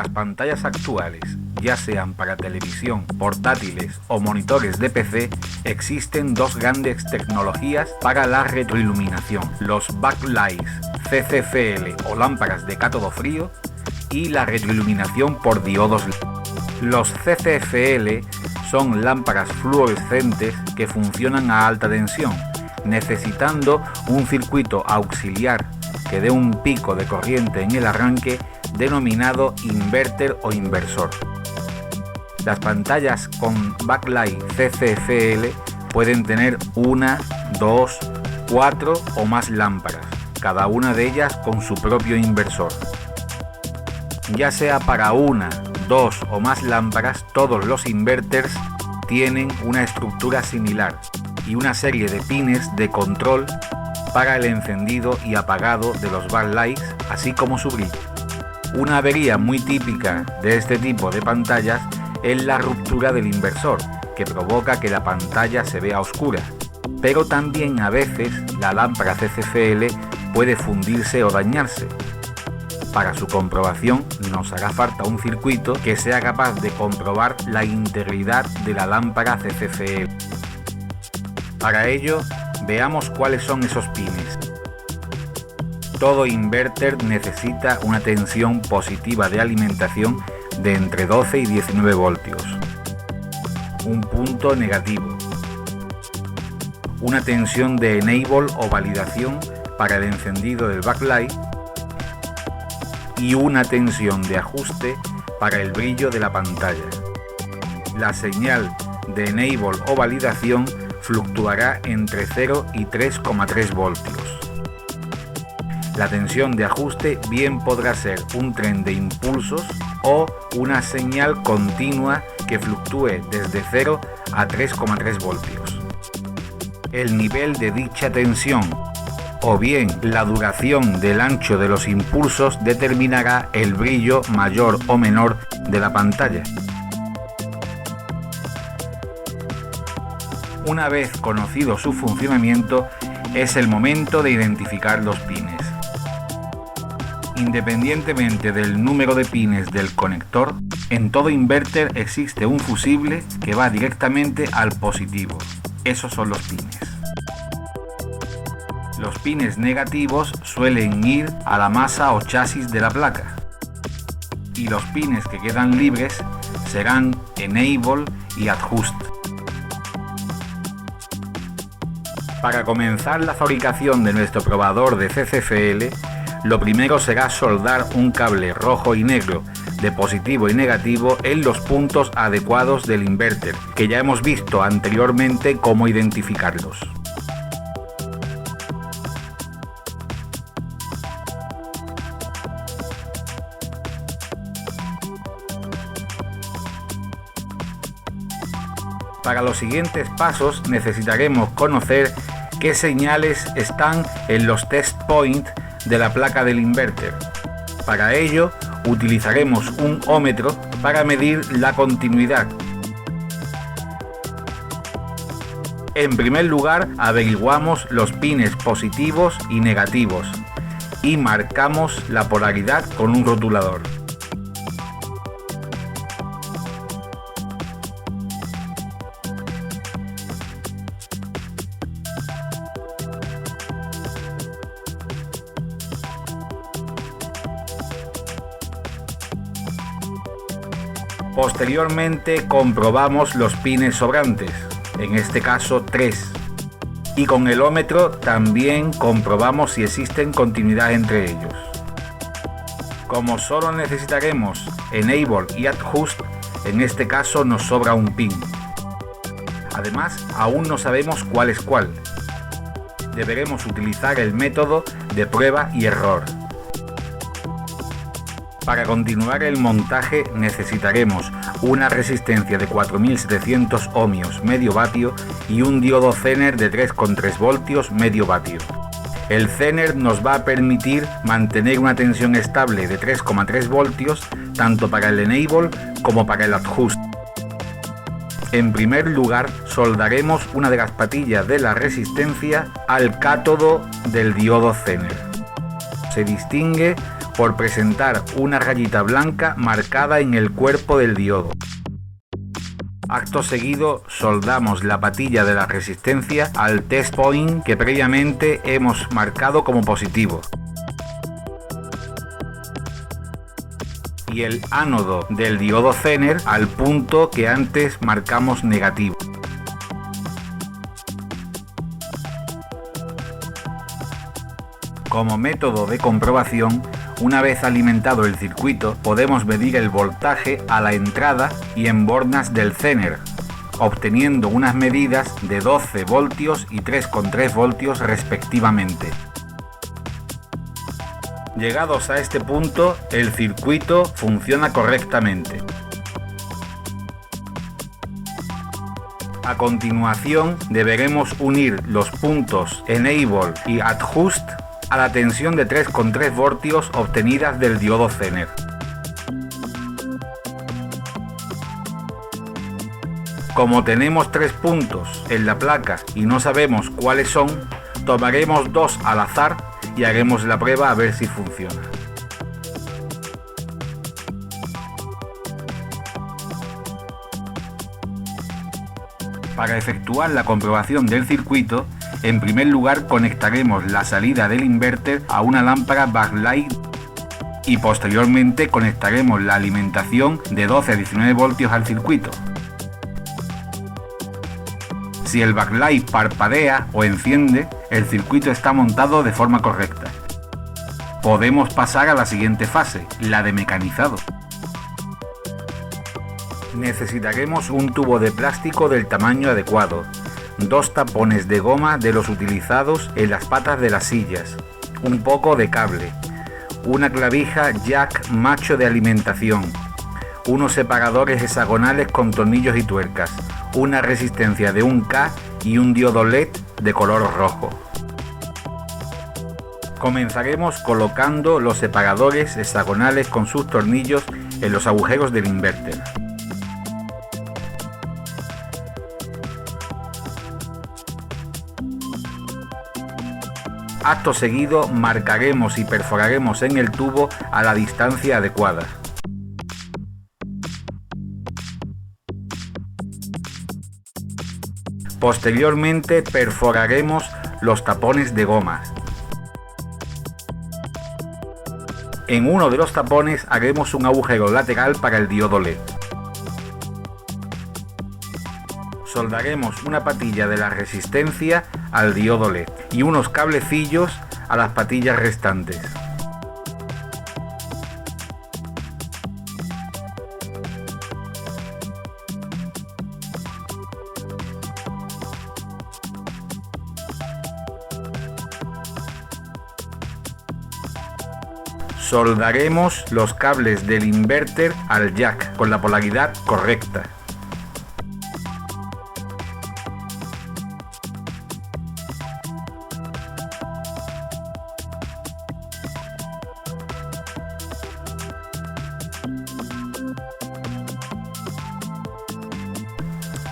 las pantallas actuales, ya sean para televisión, portátiles o monitores de PC, existen dos grandes tecnologías para la retroiluminación: los backlights CCFL o lámparas de cátodo frío y la retroiluminación por diodos. Los CCFL son lámparas fluorescentes que funcionan a alta tensión, necesitando un circuito auxiliar que dé un pico de corriente en el arranque denominado inverter o inversor. Las pantallas con backlight CCFL pueden tener 1, 2, 4 o más lámparas, cada una de ellas con su propio inversor. Ya sea para 1, 2 o más lámparas, todos los inverters tienen una estructura similar y una serie de pines de control para el encendido y apagado de los backlights, así como su brillo. Una avería muy típica de este tipo de pantallas es la ruptura del inversor, que provoca que la pantalla se vea oscura, pero también a veces la lámpara CCFL puede fundirse o dañarse. Para su comprobación nos hará falta un circuito que sea capaz de comprobar la integridad de la lámpara CCFL. Para ello, veamos cuáles son esos pines. Todo inverter necesita una tensión positiva de alimentación de entre 12 y 19 voltios. Un punto negativo. Una tensión de enable o validación para el encendido del backlight y una tensión de ajuste para el brillo de la pantalla. La señal de enable o validación fluctuará entre 0 y 3,3 voltios. La tensión de ajuste bien podrá ser un tren de impulsos o una señal continua que fluctúe desde 0 a 3,3 voltios. El nivel de dicha tensión o bien la duración del ancho de los impulsos determinará el brillo mayor o menor de la pantalla. Una vez conocido su funcionamiento, es el momento de identificar los pines. Independientemente del número de pines del conector, en todo inverter existe un fusible que va directamente al positivo. Esos son los pines. Los pines negativos suelen ir a la masa o chasis de la placa, y los pines que quedan libres serán enable y adjust. Para comenzar la fabricación de nuestro probador de CCFL, lo primero será soldar un cable rojo y negro de positivo y negativo en los puntos adecuados del inverter, que ya hemos visto anteriormente cómo identificarlos. Para los siguientes pasos necesitaremos conocer qué señales están en los test points de la placa del inverter. Para ello utilizaremos un ómetro para medir la continuidad. En primer lugar, averiguamos los pines positivos y negativos y marcamos la polaridad con un rotulador. Posteriormente comprobamos los pines sobrantes, en este caso 3, y con el ómetro también comprobamos si existen continuidad entre ellos. Como solo necesitaremos enable y adjust, en este caso nos sobra un pin. Además, aún no sabemos cuál es cuál. Deberemos utilizar el método de prueba y error. Para continuar el montaje necesitaremos una resistencia de 4700 ohmios medio vatio y un diodo Zener de 3,3 voltios medio vatio. El Zener nos va a permitir mantener una tensión estable de 3,3 voltios tanto para el enable como para el adjust. En primer lugar, soldaremos una de las patillas de la resistencia al cátodo del diodo Zener. Se distingue por presentar una rayita blanca marcada en el cuerpo del diodo. Acto seguido, soldamos la patilla de la resistencia al test point que previamente hemos marcado como positivo. Y el ánodo del diodo Zener al punto que antes marcamos negativo. Como método de comprobación, una vez alimentado el circuito, podemos medir el voltaje a la entrada y en bornas del Zener, obteniendo unas medidas de 12 voltios y 3,3 voltios respectivamente. Llegados a este punto, el circuito funciona correctamente. A continuación, deberemos unir los puntos Enable y Adjust a la tensión de 3,3 voltios obtenidas del diodo Zener. Como tenemos 3 puntos en la placa y no sabemos cuáles son, tomaremos 2 al azar y haremos la prueba a ver si funciona. Para efectuar la comprobación del circuito, en primer lugar conectaremos la salida del inverter a una lámpara backlight y posteriormente conectaremos la alimentación de 12 a 19 voltios al circuito. Si el backlight parpadea o enciende, el circuito está montado de forma correcta. Podemos pasar a la siguiente fase, la de mecanizado. Necesitaremos un tubo de plástico del tamaño adecuado, 2 tapones de goma de los utilizados en las patas de las sillas, un poco de cable, una clavija jack macho de alimentación, unos separadores hexagonales con tornillos y tuercas, una resistencia de 1K y un diodo LED de color rojo. Comenzaremos colocando los separadores hexagonales con sus tornillos en los agujeros del inverter. Acto seguido, marcaremos y perforaremos en el tubo a la distancia adecuada. Posteriormente, perforaremos los tapones de goma. En uno de los tapones haremos un agujero lateral para el diodo LED. Soldaremos una patilla de la resistencia al diodo LED y unos cablecillos a las patillas restantes. Soldaremos los cables del inverter al jack con la polaridad correcta.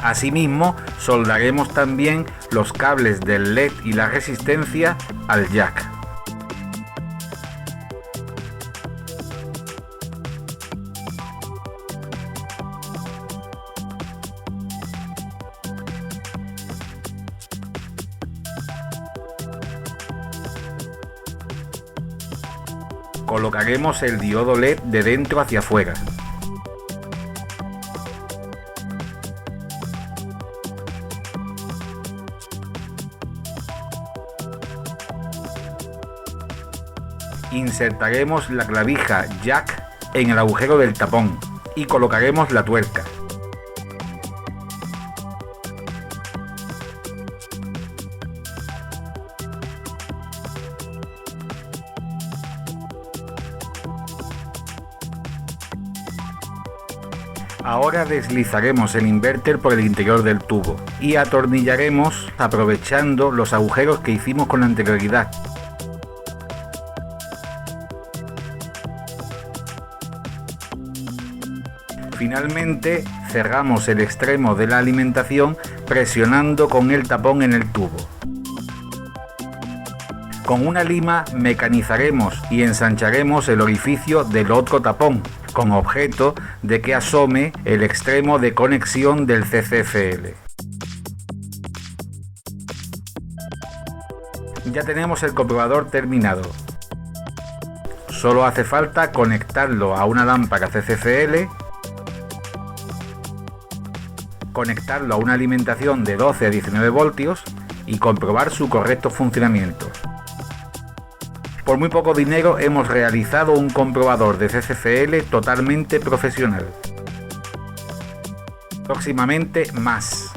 Asimismo, soldaremos también los cables del LED y la resistencia al jack. Colocaremos el diodo LED de dentro hacia afuera. Insertaremos la clavija jack en el agujero del tapón y colocaremos la tuerca. Ahora deslizaremos el inverter por el interior del tubo y atornillaremos aprovechando los agujeros que hicimos con anterioridad. Finalmente, cerramos el extremo de la alimentación presionando con el tapón en el tubo. Con una lima mecanizaremos y ensancharemos el orificio del otro tapón, con objeto de que asome el extremo de conexión del CCFL. Ya tenemos el comprobador terminado. Solo hace falta conectarlo a una lámpara CCFL, conectarlo a una alimentación de 12 a 19 voltios y comprobar su correcto funcionamiento. Por muy poco dinero hemos realizado un comprobador de CCFL totalmente profesional. Próximamente más.